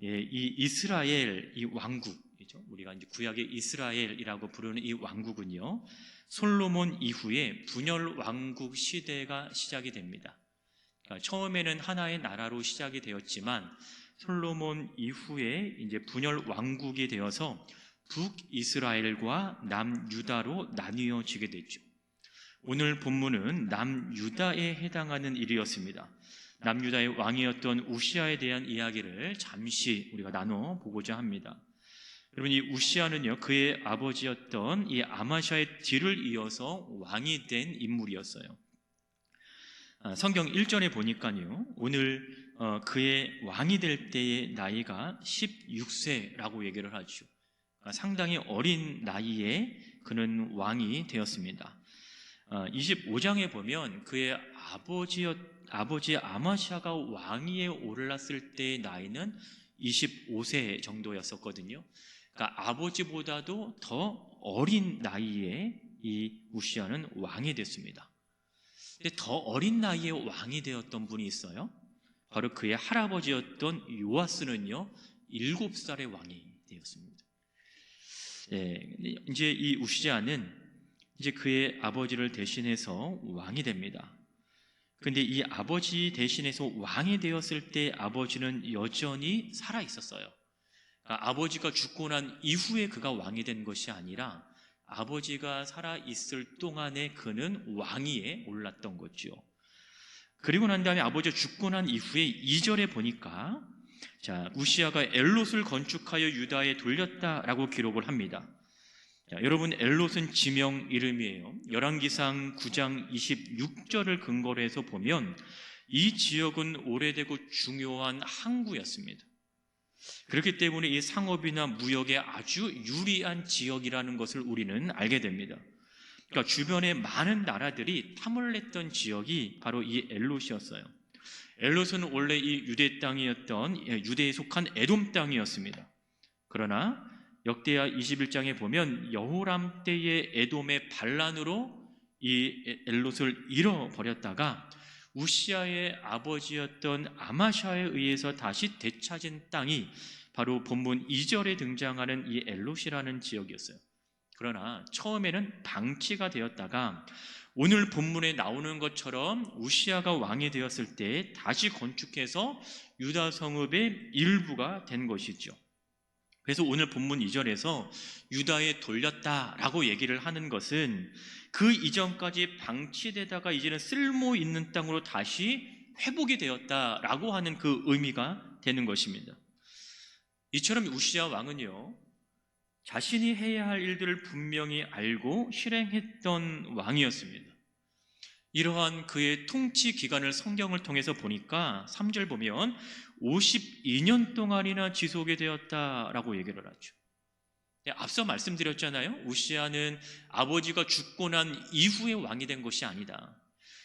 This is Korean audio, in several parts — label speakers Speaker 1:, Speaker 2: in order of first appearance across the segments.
Speaker 1: 이 이스라엘 이 왕국이죠. 우리가 이제 구약의 이스라엘이라고 부르는 이 왕국은요, 솔로몬 이후에 분열 왕국 시대가 시작이 됩니다. 그러니까 처음에는 하나의 나라로 시작이 되었지만 솔로몬 이후에 이제 분열 왕국이 되어서 북이스라엘과 남유다로 나뉘어지게 됐죠. 오늘 본문은 남유다에 해당하는 일이었습니다. 남유다의 왕이었던 우시아에 대한 이야기를 잠시 우리가 나눠보고자 합니다. 여러분, 이 우시아는요, 그의 아버지였던 이 아마샤의 뒤를 이어서 왕이 된 인물이었어요. 성경 1절에 보니까요, 오늘 그의 왕이 될 때의 나이가 16세라고 얘기를 하죠. 상당히 어린 나이에 그는 왕이 되었습니다. 25장에 보면 그의 아버지 아마샤가 왕위에 올랐을 때의 나이는 25세 정도였었거든요. 그러니까 아버지보다도 더 어린 나이에 이 우시아는 왕이 됐습니다. 근데 더 어린 나이에 왕이 되었던 분이 있어요. 바로 그의 할아버지였던 요아스는요, 7살의 왕이 되었습니다. 이제 이 우시아는 이제 그의 아버지를 대신해서 왕이 됩니다. 그런데 이 아버지 대신해서 왕이 되었을 때 아버지는 여전히 살아 있었어요. 그러니까 아버지가 죽고 난 이후에 그가 왕이 된 것이 아니라 아버지가 살아 있을 동안에 그는 왕위에 올랐던 거죠. 그리고 난 다음에 아버지가 죽고 난 이후에 2절에 보니까 우시아가 엘롯을 건축하여 유다에 돌렸다라고 기록을 합니다. 여러분, 엘롯은 지명 이름이에요. 열왕기상 9장 26절을 근거로 해서 보면 이 지역은 오래되고 중요한 항구였습니다. 그렇기 때문에 이 상업이나 무역에 아주 유리한 지역이라는 것을 우리는 알게 됩니다. 그러니까 주변에 많은 나라들이 탐을 냈던 지역이 바로 이 엘롯이었어요. 엘롯은 원래 이 유대 땅이었던, 유대에 속한 에돔 땅이었습니다. 그러나 역대하 21장에 보면 여호람 때의 에돔의 반란으로 이 엘롯을 잃어버렸다가 우시아의 아버지였던 아마샤에 의해서 다시 되찾은 땅이 바로 본문 2절에 등장하는 이 엘롯이라는 지역이었어요. 그러나 처음에는 방치가 되었다가 오늘 본문에 나오는 것처럼 우시아가 왕이 되었을 때 다시 건축해서 유다 성읍의 일부가 된 것이죠. 그래서 오늘 본문 2절에서 유다에 돌렸다라고 얘기를 하는 것은 그 이전까지 방치되다가 이제는 쓸모 있는 땅으로 다시 회복이 되었다라고 하는 그 의미가 되는 것입니다. 이처럼 우시아 왕은요, 자신이 해야 할 일들을 분명히 알고 실행했던 왕이었습니다. 이러한 그의 통치 기간을 성경을 통해서 보니까 3절 보면 52년 동안이나 지속이 되었다라고 얘기를 하죠. 앞서 말씀드렸잖아요. 우시아는 아버지가 죽고 난 이후에 왕이 된 것이 아니다.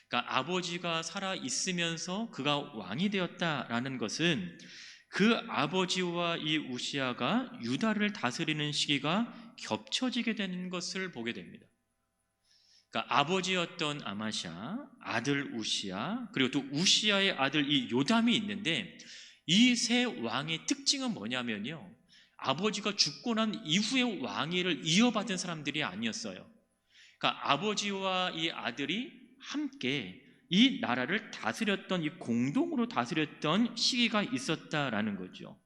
Speaker 1: 그러니까 아버지가 살아 있으면서 그가 왕이 되었다라는 것은 그 아버지와 이 우시아가 유다를 다스리는 시기가 겹쳐지게 되는 것을 보게 됩니다. 그러니까 아버지였던 아마샤, 아들 우시아, 그리고 또 우시아의 아들 이 요담이 있는데 이 세 왕의 특징은 뭐냐면요, 아버지가 죽고 난 이후에 왕위를 이어받은 사람들이 아니었어요. 그러니까 아버지와 이 아들이 함께 이 나라를 다스렸던, 이 공동으로 다스렸던 시기가 있었다라는 거죠.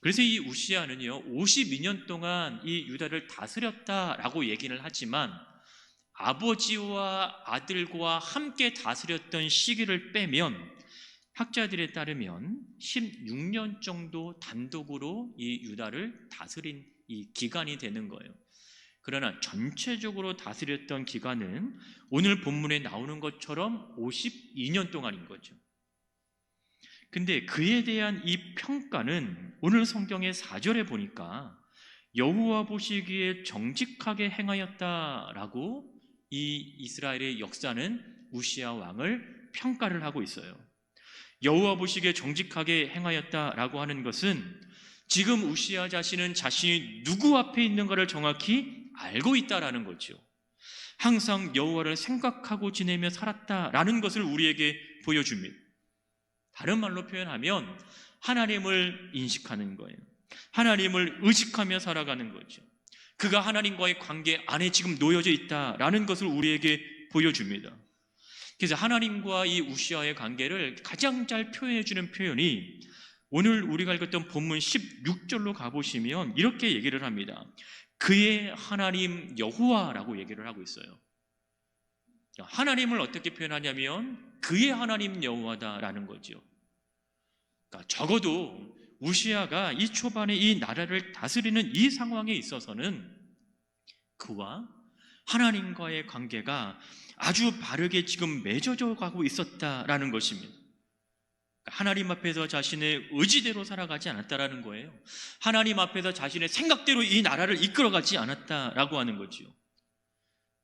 Speaker 1: 그래서 이 우시아는요 52년 동안 이 유다를 다스렸다라고 얘기를 하지만 아버지와 아들과 함께 다스렸던 시기를 빼면 학자들에 따르면 16년 정도 단독으로 이 유다를 다스린 이 기간이 되는 거예요. 그러나 전체적으로 다스렸던 기간은 오늘 본문에 나오는 것처럼 52년 동안인 거죠. 근데 그에 대한 이 평가는 오늘 성경의 4절에 보니까 여호와 보시기에 정직하게 행하였다라고 이 이스라엘의 역사는 우시아 왕을 평가를 하고 있어요. 여호와 보시기에 정직하게 행하였다라고 하는 것은 지금 우시아 자신은 자신이 누구 앞에 있는가를 정확히 알고 있다라는 거죠. 항상 여호와를 생각하고 지내며 살았다라는 것을 우리에게 보여줍니다. 다른 말로 표현하면 하나님을 인식하는 거예요. 하나님을 의식하며 살아가는 거죠. 그가 하나님과의 관계 안에 지금 놓여져 있다라는 것을 우리에게 보여줍니다. 그래서 하나님과 이 우시아의 관계를 가장 잘 표현해주는 표현이 오늘 우리가 읽었던 본문 16절로 가보시면 이렇게 얘기를 합니다. 그의 하나님 여호와라고 얘기를 하고 있어요. 하나님을 어떻게 표현하냐면 그의 하나님 여호와다라는 거죠. 그러니까 적어도 우시아가 이 초반에 이 나라를 다스리는 이 상황에 있어서는 그와 하나님과의 관계가 아주 바르게 지금 맺어져 가고 있었다라는 것입니다. 하나님 앞에서 자신의 의지대로 살아가지 않았다라는 거예요. 하나님 앞에서 자신의 생각대로 이 나라를 이끌어가지 않았다라고 하는 거지요.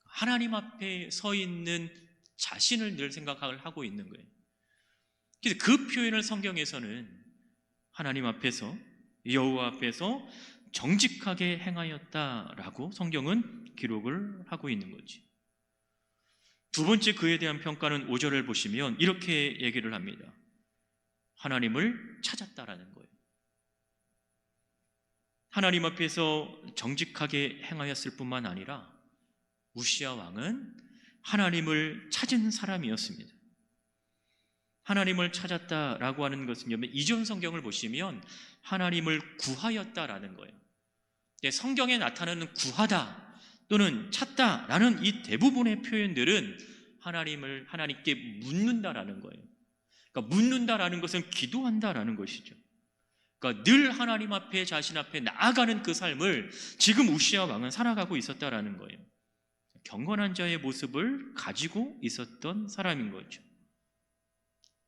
Speaker 1: 하나님 앞에 서 있는 자신을 늘 생각을 하고 있는 거예요. 그래서 그 표현을 성경에서는 하나님 앞에서, 여호와 앞에서 정직하게 행하였다라고 성경은 기록을 하고 있는 거지. 두 번째 그에 대한 평가는 5절을 보시면 이렇게 얘기를 합니다. 하나님을 찾았다라는 거예요. 하나님 앞에서 정직하게 행하였을 뿐만 아니라 우시아 왕은 하나님을 찾은 사람이었습니다. 하나님을 찾았다라고 하는 것은요, 이전 성경을 보시면 하나님을 구하였다라는 거예요. 성경에 나타나는 구하다 또는 찾다라는 이 대부분의 표현들은 하나님께 묻는다라는 거예요. 그러니까 묻는다라는 것은 기도한다라는 것이죠. 그러니까 늘 하나님 앞에 자신 앞에 나아가는 그 삶을 지금 우시아 왕은 살아가고 있었다라는 거예요. 경건한 자의 모습을 가지고 있었던 사람인 거죠.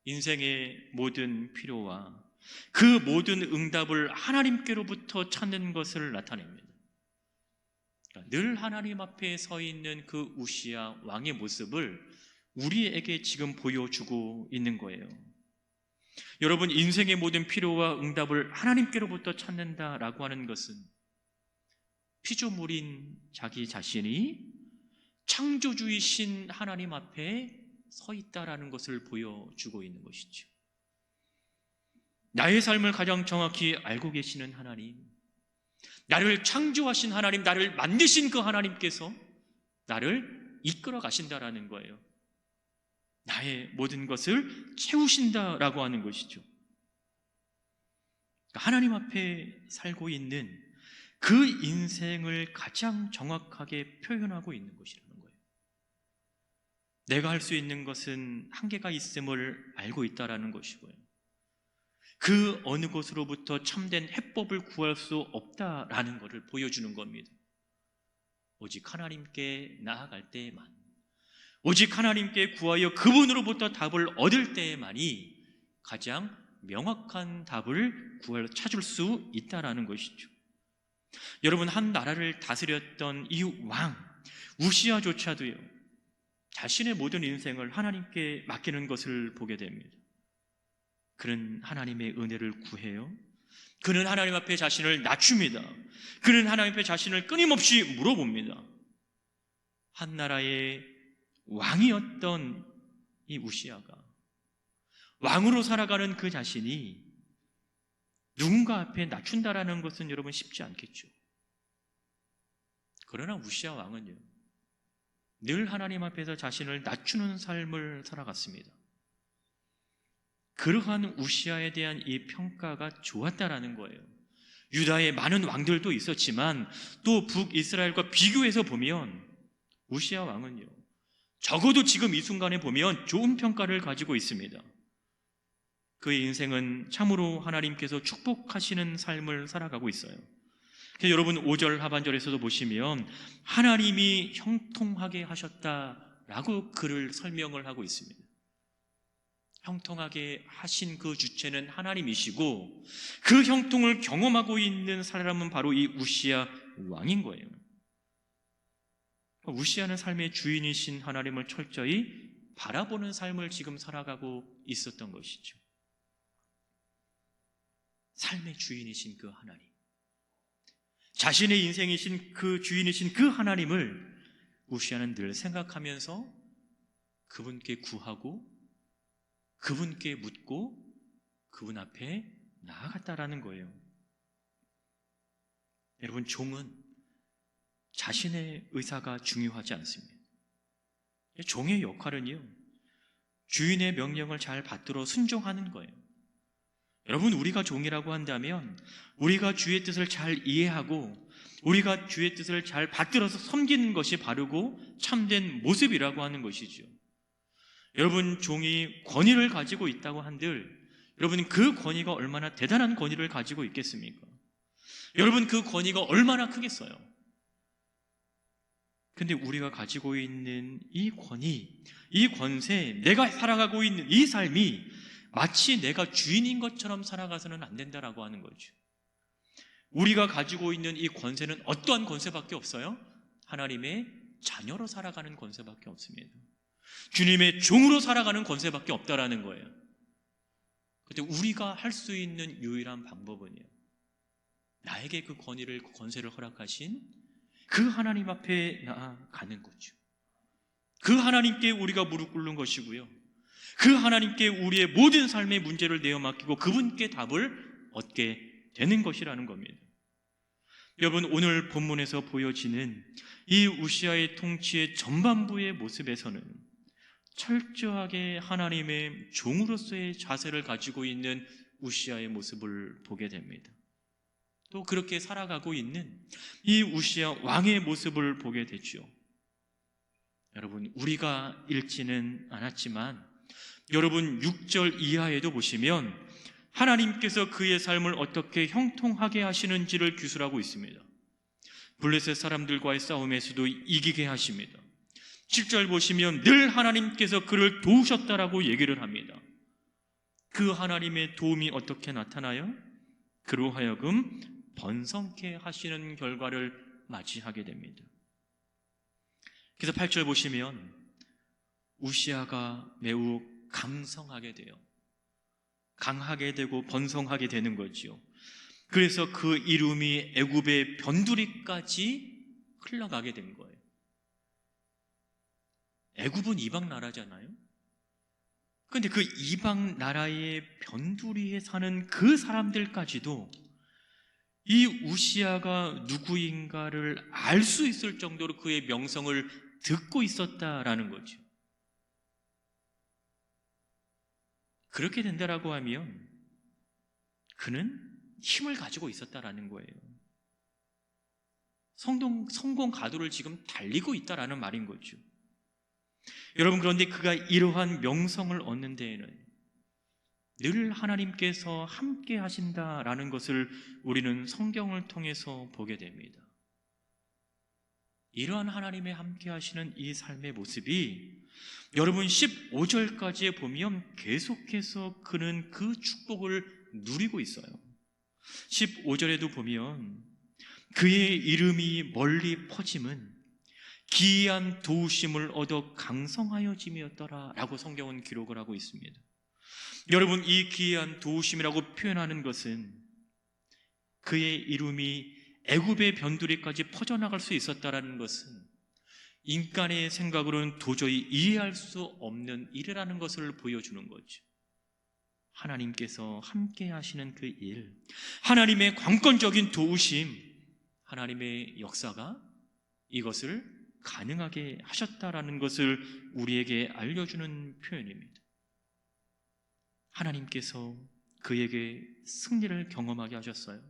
Speaker 1: 인생의 모든 필요와 그 모든 응답을 하나님께로부터 찾는 것을 나타냅니다. 그러니까 늘 하나님 앞에 서 있는 그 우시아 왕의 모습을 우리에게 지금 보여주고 있는 거예요. 여러분, 인생의 모든 필요와 응답을 하나님께로부터 찾는다라고 하는 것은 피조물인 자기 자신이 창조주이신 하나님 앞에 서 있다라는 것을 보여주고 있는 것이죠. 나의 삶을 가장 정확히 알고 계시는 하나님, 나를 창조하신 하나님, 나를 만드신 그 하나님께서 나를 이끌어 가신다라는 거예요. 나의 모든 것을 채우신다라고 하는 것이죠. 하나님 앞에 살고 있는 그 인생을 가장 정확하게 표현하고 있는 것이라는 거예요. 내가 할 수 있는 것은 한계가 있음을 알고 있다라는 것이고요. 그 어느 곳으로부터 참된 해법을 구할 수 없다라는 것을 보여주는 겁니다. 오직 하나님께 나아갈 때에만, 오직 하나님께 구하여 그분으로부터 답을 얻을 때에만이 가장 명확한 답을 찾을 수 있다라는 것이죠. 여러분, 한 나라를 다스렸던 이 왕 우시아조차도요, 자신의 모든 인생을 하나님께 맡기는 것을 보게 됩니다. 그는 하나님의 은혜를 구해요. 그는 하나님 앞에 자신을 낮춥니다. 그는 하나님 앞에 자신을 끊임없이 물어봅니다. 한 나라의 왕이었던 이 우시아가 왕으로 살아가는 그 자신이 누군가 앞에 낮춘다라는 것은 여러분 쉽지 않겠죠. 그러나 우시아 왕은요, 늘 하나님 앞에서 자신을 낮추는 삶을 살아갔습니다. 그러한 우시아에 대한 이 평가가 좋았다라는 거예요. 유다에 많은 왕들도 있었지만 또 북이스라엘과 비교해서 보면 우시아 왕은요, 적어도 지금 이 순간에 보면 좋은 평가를 가지고 있습니다. 그의 인생은 참으로 하나님께서 축복하시는 삶을 살아가고 있어요. 여러분, 5절 하반절에서도 보시면 하나님이 형통하게 하셨다라고 그를 설명을 하고 있습니다. 형통하게 하신 그 주체는 하나님이시고 그 형통을 경험하고 있는 사람은 바로 이 우시아 왕인 거예요. 우시아는 삶의 주인이신 하나님을 철저히 바라보는 삶을 지금 살아가고 있었던 것이죠. 삶의 주인이신 그 하나님, 자신의 인생이신 그 주인이신 그 하나님을 우시아는 늘 생각하면서 그분께 구하고 그분께 묻고 그분 앞에 나아갔다라는 거예요. 여러분, 종은 자신의 의사가 중요하지 않습니다. 종의 역할은요, 주인의 명령을 잘 받들어 순종하는 거예요. 여러분, 우리가 종이라고 한다면 우리가 주의 뜻을 잘 이해하고 우리가 주의 뜻을 잘 받들어서 섬기는 것이 바르고 참된 모습이라고 하는 것이죠. 여러분, 종이 권위를 가지고 있다고 한들 여러분, 그 권위가 얼마나 대단한 권위를 가지고 있겠습니까? 여러분, 그 권위가 얼마나 크겠어요? 근데 우리가 가지고 있는 이 권위, 이 권세, 내가 살아가고 있는 이 삶이 마치 내가 주인인 것처럼 살아가서는 안 된다라고 하는 거죠. 우리가 가지고 있는 이 권세는 어떠한 권세밖에 없어요? 하나님의 자녀로 살아가는 권세밖에 없습니다. 주님의 종으로 살아가는 권세밖에 없다라는 거예요. 근데 우리가 할 수 있는 유일한 방법은요, 나에게 그 권위를, 그 권세를 허락하신 그 하나님 앞에 나아가는 거죠. 그 하나님께 우리가 무릎 꿇는 것이고요, 그 하나님께 우리의 모든 삶의 문제를 내어 맡기고 그분께 답을 얻게 되는 것이라는 겁니다. 여러분, 오늘 본문에서 보여지는 이 우시아의 통치의 전반부의 모습에서는 철저하게 하나님의 종으로서의 자세를 가지고 있는 우시아의 모습을 보게 됩니다. 또 그렇게 살아가고 있는 이 우시아 왕의 모습을 보게 되죠. 여러분, 우리가 읽지는 않았지만 여러분 6절 이하에도 보시면 하나님께서 그의 삶을 어떻게 형통하게 하시는지를 기술하고 있습니다. 블레셋 사람들과의 싸움에서도 이기게 하십니다. 7절 보시면 늘 하나님께서 그를 도우셨다라고 얘기를 합니다. 그 하나님의 도움이 어떻게 나타나요? 그로 하여금 번성케 하시는 결과를 맞이하게 됩니다. 그래서 8절 보시면 우시아가 매우 강성하게 돼요. 강하게 되고 번성하게 되는 거죠. 그래서 그 이름이 애굽의 변두리까지 흘러가게 된 거예요. 애굽은 이방 나라잖아요. 그런데 그 이방 나라의 변두리에 사는 그 사람들까지도 이 우시아가 누구인가를 알 수 있을 정도로 그의 명성을 듣고 있었다라는 거죠. 그렇게 된다라고 하면 그는 힘을 가지고 있었다라는 거예요. 성공 가도를 지금 달리고 있다라는 말인 거죠. 여러분, 그런데 그가 이러한 명성을 얻는 데에는 늘 하나님께서 함께 하신다라는 것을 우리는 성경을 통해서 보게 됩니다. 이러한 하나님의 함께 하시는 이 삶의 모습이 여러분 15절까지에 보면 계속해서 그는 그 축복을 누리고 있어요. 15절에도 보면 그의 이름이 멀리 퍼짐은 기이한 도우심을 얻어 강성하여짐이었더라 라고 성경은 기록을 하고 있습니다. 여러분, 이 기이한 도우심이라고 표현하는 것은 그의 이름이 애굽의 변두리까지 퍼져나갈 수 있었다라는 것은 인간의 생각으로는 도저히 이해할 수 없는 일이라는 것을 보여주는 거죠. 하나님께서 함께 하시는 그 일, 하나님의 관건적인 도우심, 하나님의 역사가 이것을 가능하게 하셨다라는 것을 우리에게 알려주는 표현입니다. 하나님께서 그에게 승리를 경험하게 하셨어요.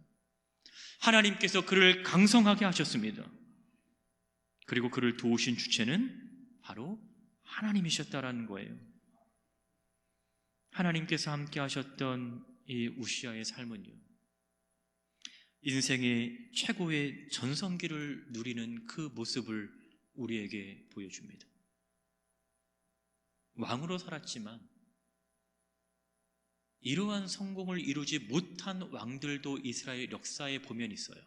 Speaker 1: 하나님께서 그를 강성하게 하셨습니다. 그리고 그를 도우신 주체는 바로 하나님이셨다라는 거예요. 하나님께서 함께 하셨던 이 우시아의 삶은요, 인생의 최고의 전성기를 누리는 그 모습을 우리에게 보여줍니다. 왕으로 살았지만 이러한 성공을 이루지 못한 왕들도 이스라엘 역사에 보면 있어요.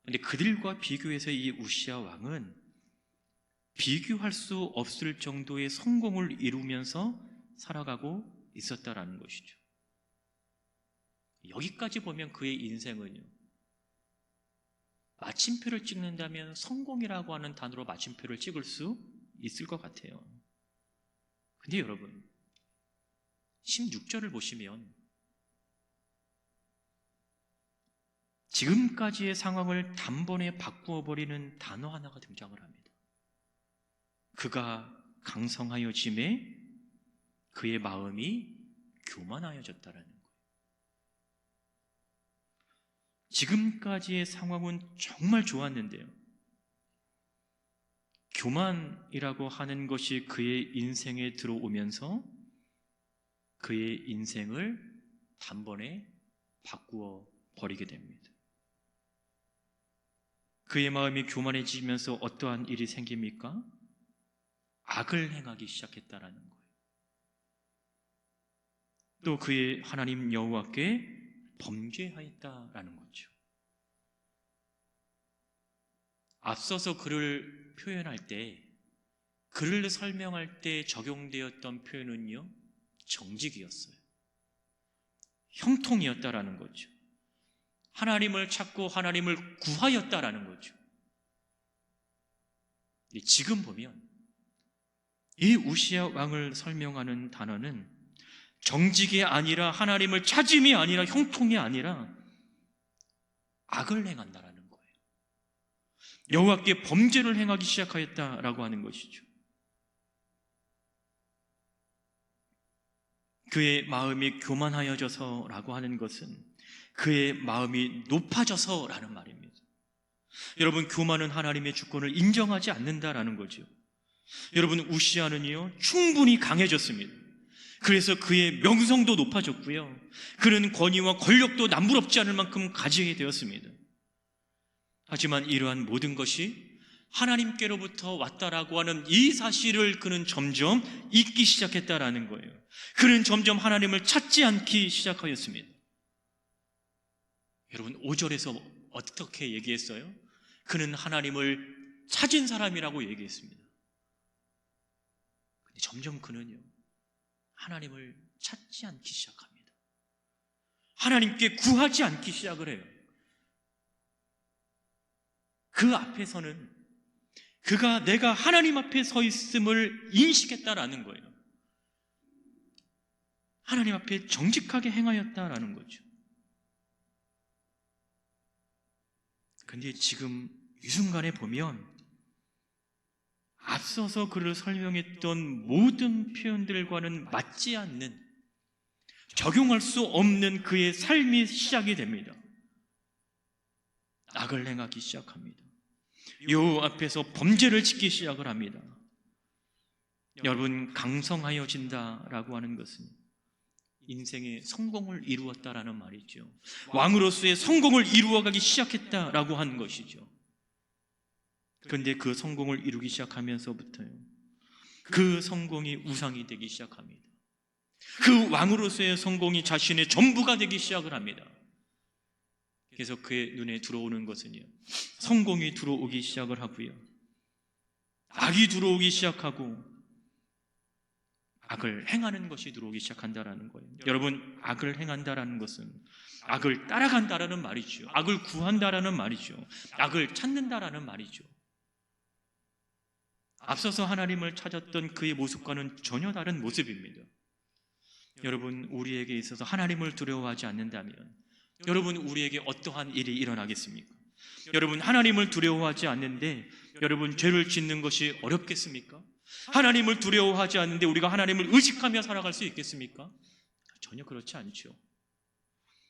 Speaker 1: 그런데 그들과 비교해서 이 우시아 왕은 비교할 수 없을 정도의 성공을 이루면서 살아가고 있었다라는 것이죠. 여기까지 보면 그의 인생은요, 마침표를 찍는다면 성공이라고 하는 단어로 마침표를 찍을 수 있을 것 같아요. 근데 여러분, 16절을 보시면 지금까지의 상황을 단번에 바꾸어 버리는 단어 하나가 등장을 합니다. 그가 강성하여짐에 그의 마음이 교만하여졌다라는 거예요. 지금까지의 상황은 정말 좋았는데요, 교만이라고 하는 것이 그의 인생에 들어오면서 그의 인생을 단번에 바꾸어 버리게 됩니다. 그의 마음이 교만해지면서 어떠한 일이 생깁니까? 악을 행하기 시작했다라는 거예요. 또 그의 하나님 여호와께 범죄하였다라는 거죠. 앞서서 그를 표현할 때, 그를 설명할 때 적용되었던 표현은요, 정직이었어요. 형통이었다라는 거죠. 하나님을 찾고 하나님을 구하였다라는 거죠. 지금 보면 이 우시야 왕을 설명하는 단어는 정직이 아니라, 하나님을 찾음이 아니라, 형통이 아니라 악을 행한다라는 거예요. 여호와께 범죄를 행하기 시작하였다라고 하는 것이죠. 그의 마음이 교만하여져서라고 하는 것은 그의 마음이 높아져서라는 말입니다. 여러분, 교만은 하나님의 주권을 인정하지 않는다라는 거죠. 여러분, 우시야는요 충분히 강해졌습니다. 그래서 그의 명성도 높아졌고요, 그는 권위와 권력도 남부럽지 않을 만큼 가지게 되었습니다. 하지만 이러한 모든 것이 하나님께로부터 왔다라고 하는 이 사실을 그는 점점 잊기 시작했다라는 거예요. 그는 점점 하나님을 찾지 않기 시작하였습니다. 여러분, 5절에서 어떻게 얘기했어요? 그는 하나님을 찾은 사람이라고 얘기했습니다. 근데 점점 그는요 하나님을 찾지 않기 시작합니다. 하나님께 구하지 않기 시작을 해요. 그 앞에서는 그가 내가 하나님 앞에 서 있음을 인식했다라는 거예요. 하나님 앞에 정직하게 행하였다라는 거죠. 근데 지금 이 순간에 보면 앞서서 그를 설명했던 모든 표현들과는 맞지 않는, 적용할 수 없는 그의 삶이 시작이 됩니다. 악을 행하기 시작합니다. 여호와 앞에서 범죄를 짓기 시작을 합니다. 여러분, 강성하여진다라고 하는 것은 인생의 성공을 이루었다라는 말이죠. 왕으로서의 성공을 이루어가기 시작했다라고 하는 것이죠. 그런데 그 성공을 이루기 시작하면서부터요, 그 성공이 우상이 되기 시작합니다. 그 왕으로서의 성공이 자신의 전부가 되기 시작을 합니다. 그래서 그의 눈에 들어오는 것은요, 성공이 들어오기 시작을 하고요, 악이 들어오기 시작하고 악을 행하는 것이 들어오기 시작한다라는 거예요. 여러분, 악을 행한다라는 것은 악을 따라간다라는 말이죠. 악을 구한다라는 말이죠. 악을 찾는다라는 말이죠. 앞서서 하나님을 찾았던 그의 모습과는 전혀 다른 모습입니다. 여러분, 우리에게 있어서 하나님을 두려워하지 않는다면 여러분, 우리에게 어떠한 일이 일어나겠습니까? 여러분, 하나님을 두려워하지 않는데 여러분, 죄를 짓는 것이 어렵겠습니까? 하나님을 두려워하지 않는데 우리가 하나님을 의식하며 살아갈 수 있겠습니까? 전혀 그렇지 않죠.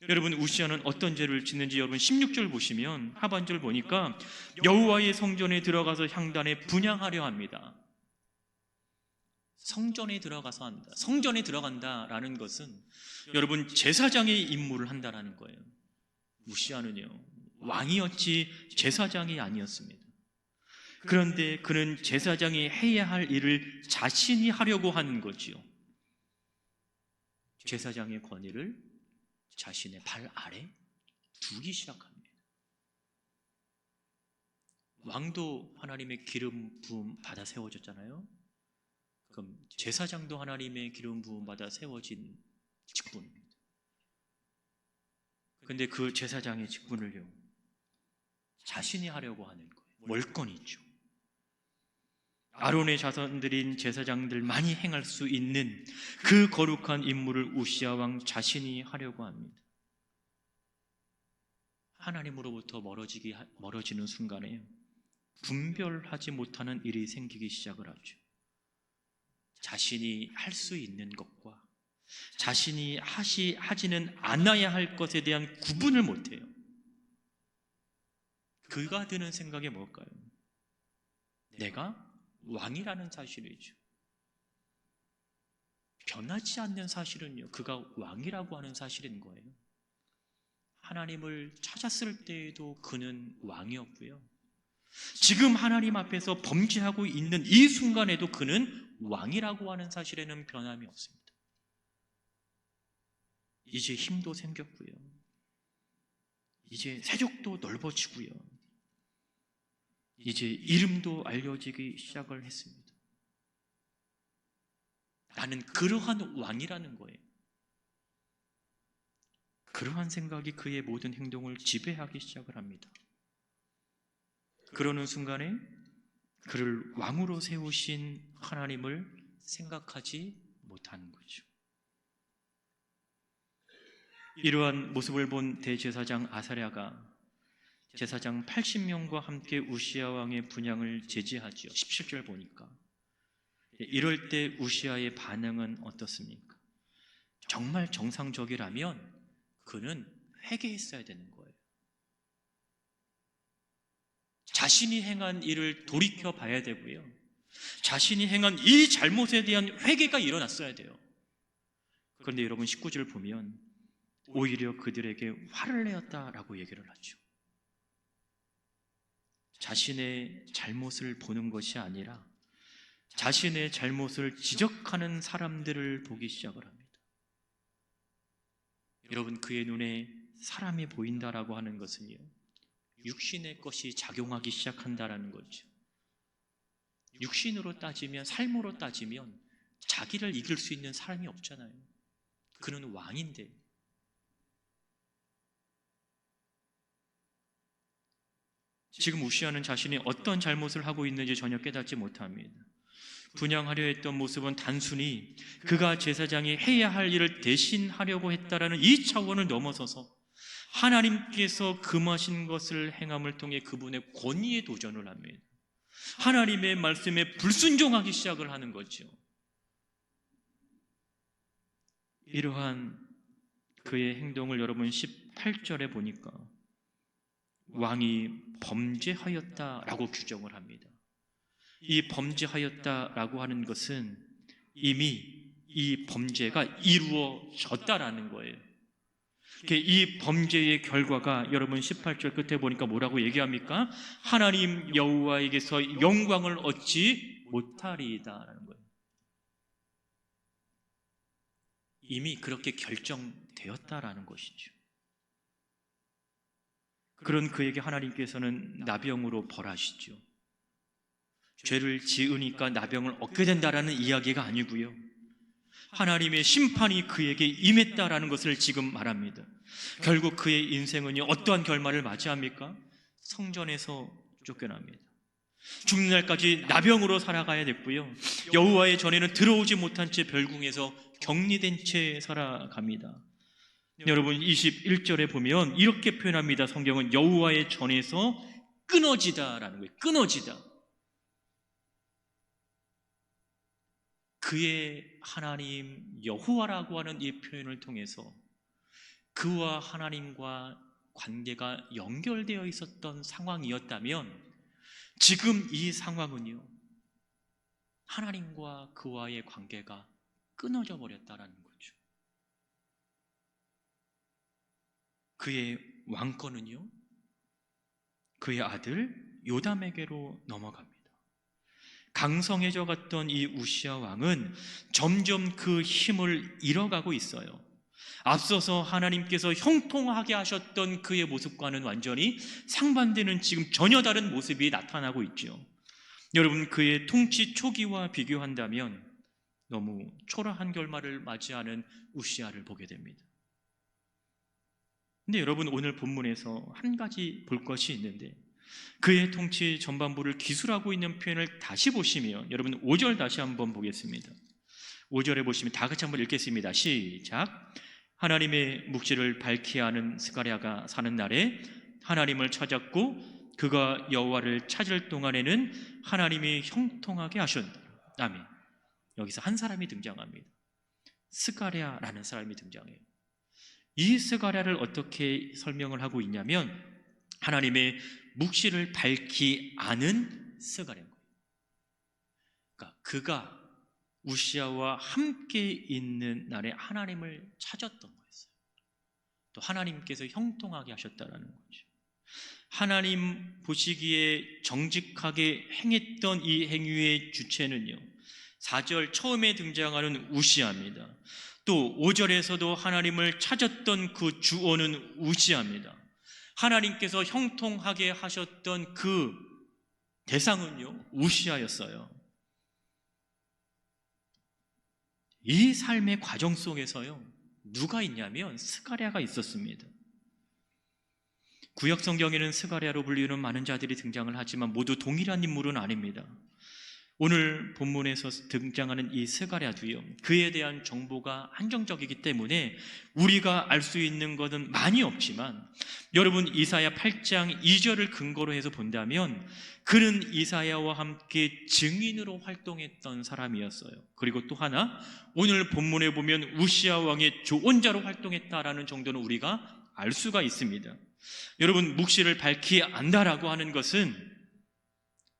Speaker 1: 여러분, 우시야는 어떤 죄를 짓는지 여러분 16절 보시면, 하반절 보니까 여호와의 성전에 들어가서 향단에 분향하려 합니다. 성전에 들어가서 한다. 성전에 들어간다라는 것은 여러분 제사장의 임무를 한다라는 거예요. 우시야는요 왕이었지 제사장이 아니었습니다. 그런데 그는 제사장이 해야 할 일을 자신이 하려고 하는 거지요. 제사장의 권위를 자신의 발 아래 두기 시작합니다. 왕도 하나님의 기름 부음 받아 세워졌잖아요. 그럼 제사장도 하나님의 기름 부음 받아 세워진 직분입니다. 그런데 그 제사장의 직분을요 자신이 하려고 하는 거예요. 월권이죠. 아론의 자손들인 제사장들만이 행할 수 있는 그 거룩한 임무를 우시야 왕 자신이 하려고 합니다. 하나님으로부터 멀어지는 순간에 분별하지 못하는 일이 생기기 시작을 하죠. 자신이 할 수 있는 것과 자신이 하지는 않아야 할 것에 대한 구분을 못해요. 그가 드는 생각이 뭘까요? 내가 왕이라는 사실이죠. 변하지 않는 사실은요, 그가 왕이라고 하는 사실인 거예요. 하나님을 찾았을 때에도 그는 왕이었고요, 지금 하나님 앞에서 범죄하고 있는 이 순간에도 그는 왕이라고 하는 사실에는 변함이 없습니다. 이제 힘도 생겼고요, 이제 세족도 넓어지고요, 이제 이름도 알려지기 시작을 했습니다. 나는 그러한 왕이라는 거예요. 그러한 생각이 그의 모든 행동을 지배하기 시작을 합니다. 그러는 순간에 그를 왕으로 세우신 하나님을 생각하지 못하는 거죠. 이러한 모습을 본 대제사장 아사랴가 제사장 80명과 함께 우시야 왕의 분향을 제지하지요. 17절 보니까 이럴 때 우시야의 반응은 어떻습니까? 정말 정상적이라면 그는 회개했어야 되는 거예요. 자신이 행한 일을 돌이켜 봐야 되고요, 자신이 행한 이 잘못에 대한 회개가 일어났어야 돼요. 그런데 여러분 19절 보면 오히려 그들에게 화를 내었다라고 얘기를 하죠. 자신의 잘못을 보는 것이 아니라 자신의 잘못을 지적하는 사람들을 보기 시작을 합니다. 여러분, 그의 눈에 사람이 보인다라고 하는 것은요, 육신의 것이 작용하기 시작한다라는 거죠. 육신으로 따지면, 삶으로 따지면 자기를 이길 수 있는 사람이 없잖아요. 그는 왕인데. 지금 우시야는 자신이 어떤 잘못을 하고 있는지 전혀 깨닫지 못합니다. 분향하려 했던 모습은 단순히 그가 제사장이 해야 할 일을 대신하려고 했다라는 이 차원을 넘어서서 하나님께서 금하신 것을 행함을 통해 그분의 권위에 도전을 합니다. 하나님의 말씀에 불순종하기 시작을 하는 거죠. 이러한 그의 행동을 여러분 18절에 보니까 왕이 범죄하였다라고 규정을 합니다. 이 범죄하였다라고 하는 것은 이미 이 범죄가 이루어졌다라는 거예요. 이 범죄의 결과가 여러분 18절 끝에 보니까 뭐라고 얘기합니까? 하나님 여호와에게서 영광을 얻지 못하리이다라는 거예요. 이미 그렇게 결정되었다라는 것이죠. 그런 그에게 하나님께서는 나병으로 벌하시죠. 죄를 지으니까 나병을 얻게 된다라는 이야기가 아니고요, 하나님의 심판이 그에게 임했다라는 것을 지금 말합니다. 결국 그의 인생은 어떠한 결말을 맞이합니까? 성전에서 쫓겨납니다. 죽는 날까지 나병으로 살아가야 됐고요, 여호와의 전에는 들어오지 못한 채 별궁에서 격리된 채 살아갑니다. 여러분 21절에 보면 이렇게 표현합니다. 성경은 여호와의 전에서 끊어지다라는 거예요. 끊어지다. 그의 하나님 여호와라고 하는 이 표현을 통해서 그와 하나님과 관계가 연결되어 있었던 상황이었다면, 지금 이 상황은요, 하나님과 그와의 관계가 끊어져 버렸다라는 거죠. 그의 왕권은요, 그의 아들 요담에게로 넘어갑니다. 강성해져 갔던 이 우시야 왕은 점점 그 힘을 잃어가고 있어요. 앞서서 하나님께서 형통하게 하셨던 그의 모습과는 완전히 상반되는, 지금 전혀 다른 모습이 나타나고 있죠. 여러분, 그의 통치 초기와 비교한다면 너무 초라한 결말을 맞이하는 우시야를 보게 됩니다. 근데 여러분, 오늘 본문에서 한 가지 볼 것이 있는데, 그의 통치 전반부를 기술하고 있는 표현을 다시 보시면, 여러분 5절 다시 한번 보겠습니다. 5절에 보시면 다 같이 한번 읽겠습니다. 시작. 하나님의 묵시를 밝히 하는 스가랴가 사는 날에 하나님을 찾았고 그가 여호와를 찾을 동안에는 하나님이 형통하게 하셨다. 아멘. 여기서 한 사람이 등장합니다. 스가랴라는 사람이 등장해요. 이 스가랴를 어떻게 설명을 하고 있냐면 하나님의 묵시를 밝히 아는 스가랴인 거예요. 그러니까 그가 우시아와 함께 있는 날에 하나님을 찾았던 거였어요. 또 하나님께서 형통하게 하셨다라는 거죠. 하나님 보시기에 정직하게 행했던 이 행위의 주체는요, 4절 처음에 등장하는 우시아입니다. 또 5절에서도 하나님을 찾았던 그 주어는 우시아입니다. 하나님께서 형통하게 하셨던 그 대상은요, 우시아였어요. 이 삶의 과정 속에서요, 누가 있냐면 스가랴가 있었습니다. 구약 성경에는 스가랴로 불리는 많은 자들이 등장을 하지만 모두 동일한 인물은 아닙니다. 오늘 본문에서 등장하는 이 스가랴도요, 그에 대한 정보가 한정적이기 때문에 우리가 알 수 있는 것은 많이 없지만, 여러분 이사야 8장 2절을 근거로 해서 본다면 그는 이사야와 함께 증인으로 활동했던 사람이었어요. 그리고 또 하나, 오늘 본문에 보면 우시아 왕의 조언자로 활동했다라는 정도는 우리가 알 수가 있습니다. 여러분, 묵시를 밝히 안다라고 하는 것은,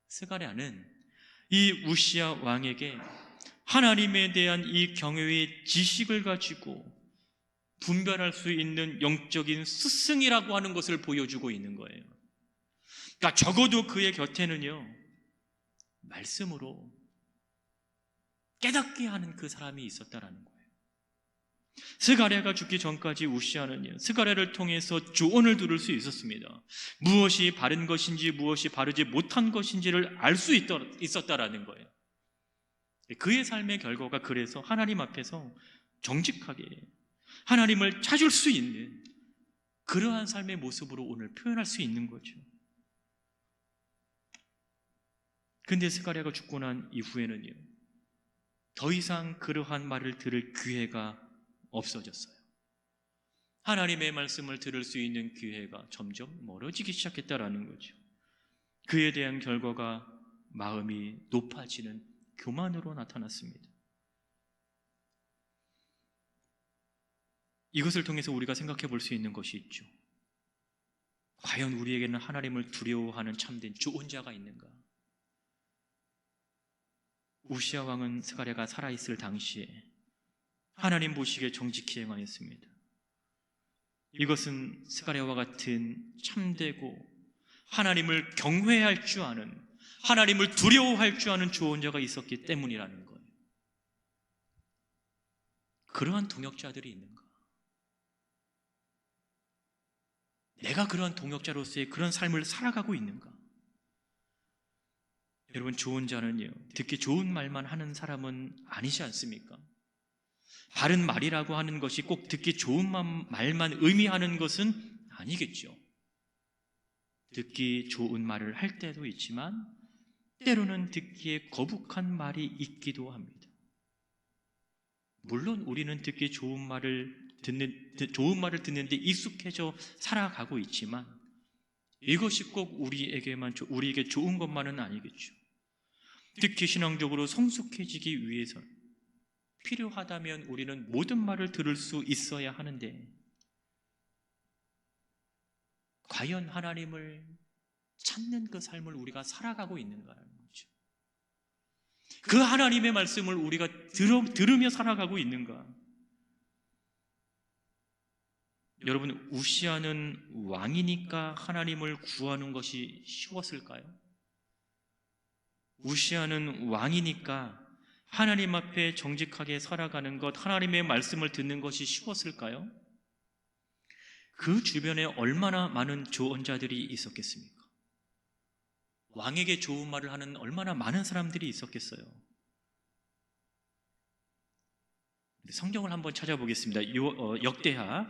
Speaker 1: 스가랴는 이 우시아 왕에게 하나님에 대한 이 경외의 지식을 가지고 분별할 수 있는 영적인 스승이라고 하는 것을 보여주고 있는 거예요. 그러니까 적어도 그의 곁에는요, 말씀으로 깨닫게 하는 그 사람이 있었다라는 거예요. 스가랴가 죽기 전까지 우시아는요, 스가랴를 통해서 조언을 들을 수 있었습니다. 무엇이 바른 것인지 무엇이 바르지 못한 것인지를 알 수 있었다라는 거예요. 그의 삶의 결과가 그래서 하나님 앞에서 정직하게 하나님을 찾을 수 있는 그러한 삶의 모습으로 오늘 표현할 수 있는 거죠. 근데 스가랴가 죽고 난 이후에는요, 더 이상 그러한 말을 들을 기회가 없어졌어요. 하나님의 말씀을 들을 수 있는 기회가 점점 멀어지기 시작했다라는 거죠. 그에 대한 결과가 마음이 높아지는 교만으로 나타났습니다. 이것을 통해서 우리가 생각해 볼 수 있는 것이 있죠. 과연 우리에게는 하나님을 두려워하는 참된 조언자가 있는가? 우시아 왕은 스가랴가 살아있을 당시에 하나님 보시기에 정직히 행하였습니다. 이것은 스가랴와 같은 참되고 하나님을 경외할 줄 아는, 하나님을 두려워할 줄 아는 조언자가 있었기 때문이라는 거예요. 그러한 동역자들이 있는가? 내가 그러한 동역자로서의 그런 삶을 살아가고 있는가? 여러분, 조언자는요, 듣기 좋은 말만 하는 사람은 아니지 않습니까? 바른 말이라고 하는 것이 꼭 듣기 좋은 말만 의미하는 것은 아니겠죠. 듣기 좋은 말을 할 때도 있지만 때로는 듣기에 거북한 말이 있기도 합니다. 물론 우리는 듣기 좋은 말을 듣는데 익숙해져 살아가고 있지만 이것이 꼭 우리에게 좋은 것만은 아니겠죠. 특히 신앙적으로 성숙해지기 위해서 필요하다면 우리는 모든 말을 들을 수 있어야 하는데, 과연 하나님을 찾는 그 삶을 우리가 살아가고 있는가라는 거죠. 그 하나님의 말씀을 우리가 들으며 살아가고 있는가? 여러분, 우시아는 왕이니까 하나님을 구하는 것이 쉬웠을까요? 우시아는 왕이니까 하나님 앞에 정직하게 살아가는 것, 하나님의 말씀을 듣는 것이 쉬웠을까요? 그 주변에 얼마나 많은 조언자들이 있었겠습니까? 왕에게 좋은 말을 하는 얼마나 많은 사람들이 있었겠어요? 성경을 한번 찾아보겠습니다. 역대하